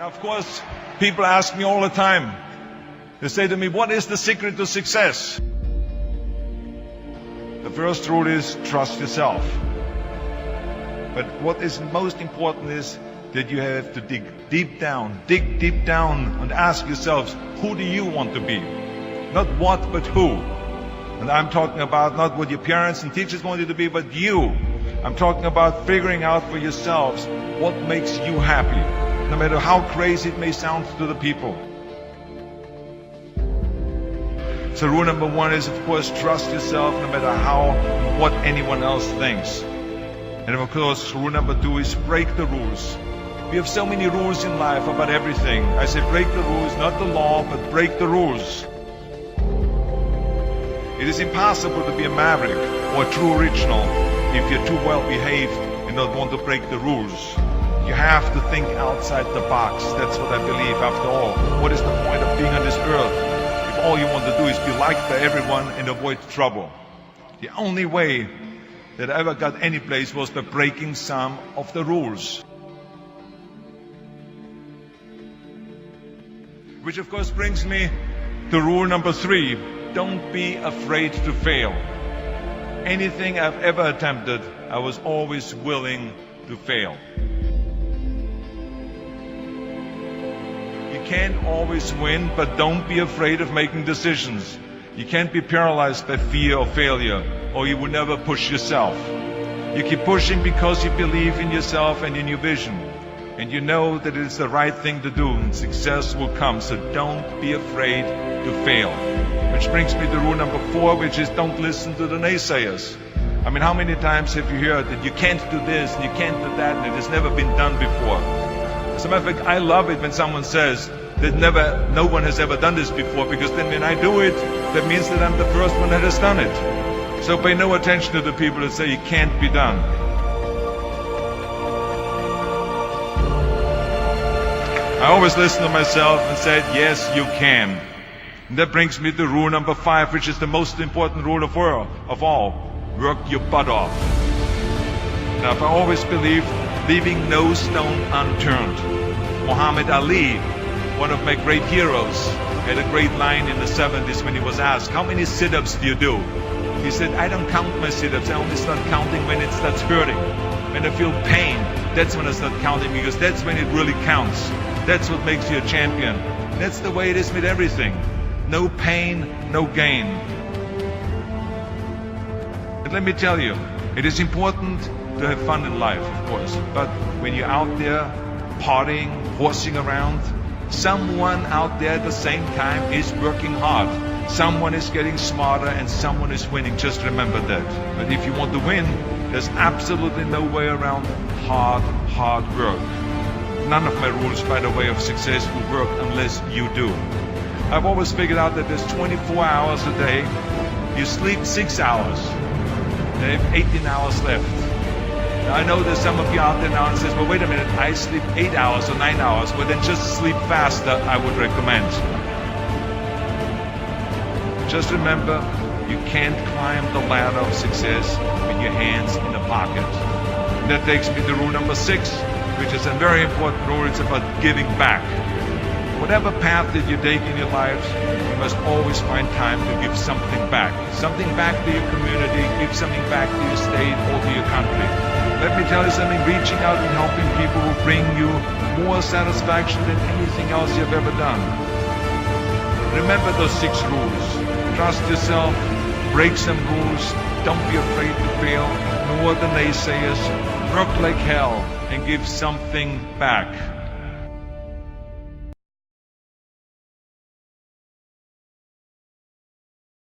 Now, of course, people ask me all the time. They say to me, what is the secret to success? The first rule is trust yourself. But what is most important is that you have to dig deep down and ask yourselves, who do you want to be? Not what, but who. And I'm talking about not what your parents and teachers want you to be, but you. I'm talking about figuring out for yourselves what makes you happy, no matter how crazy it may sound to the people. So rule number one is, of course, trust yourself no matter what anyone else thinks. And of course, rule number two is break the rules. We have so many rules in life about everything. I say break the rules, not the law, but break the rules. It is impossible to be a maverick or a true original if you're too well behaved and don't want to break the rules. You have to think outside the box. That's what I believe after all. What is the point of being on this earth if all you want to do is be liked by everyone and avoid trouble? The only way that I ever got any place was by breaking some of the rules. Which of course brings me to rule number three. Don't be afraid to fail. Anything I've ever attempted, I was always willing to fail. You can't always win, but don't be afraid of making decisions. You can't be paralyzed by fear of failure, or you will never push yourself. You keep pushing because you believe in yourself and in your vision. And you know that it is the right thing to do, and success will come. So don't be afraid to fail. Which brings me to rule number four, which is don't listen to the naysayers. I mean, how many times have you heard that you can't do this and you can't do that and it has never been done before? As a matter of fact, I love it when someone says that no one has ever done this before, because then when I do it, that means that I'm the first one that has done it. So pay no attention to the people that say it can't be done. I always listen to myself and said, yes, you can. And that brings me to rule number five, which is the most important rule of all. Work your butt off. Now, I always believed leaving no stone unturned. Muhammad Ali, one of my great heroes, had a great line in the 70s when he was asked, how many sit-ups do you do? He said, I don't count my sit-ups. I only start counting when it starts hurting. When I feel pain, that's when I start counting, because that's when it really counts. That's what makes you a champion. That's the way it is with everything. No pain, no gain. But let me tell you, it is important to have fun in life, of course. But when you're out there partying, horsing around, someone out there at the same time is working hard. Someone is getting smarter and someone is winning. Just remember that. But if you want to win, there's absolutely no way around hard work. None of my rules, by the way, of success will work unless you do. I've always figured out that there's 24 hours a day. You sleep 6 hours. You have 18 hours left. Now, I know there's some of you out there now and says, well, wait a minute, I sleep 8 hours or 9 hours. Well, then just sleep faster, I would recommend. Just remember, you can't climb the ladder of success with your hands in the pocket. And that takes me to rule number 6, which is a very important rule. It's about giving back. Whatever path that you take in your lives, you must always find time to give something back. Something back to your community, give something back to your state or to your country. Let me tell you something, reaching out and helping people will bring you more satisfaction than anything else you've ever done. Remember those 6 rules. Trust yourself, break some rules, don't be afraid to fail, ignore the naysayers, work like hell, and give something back.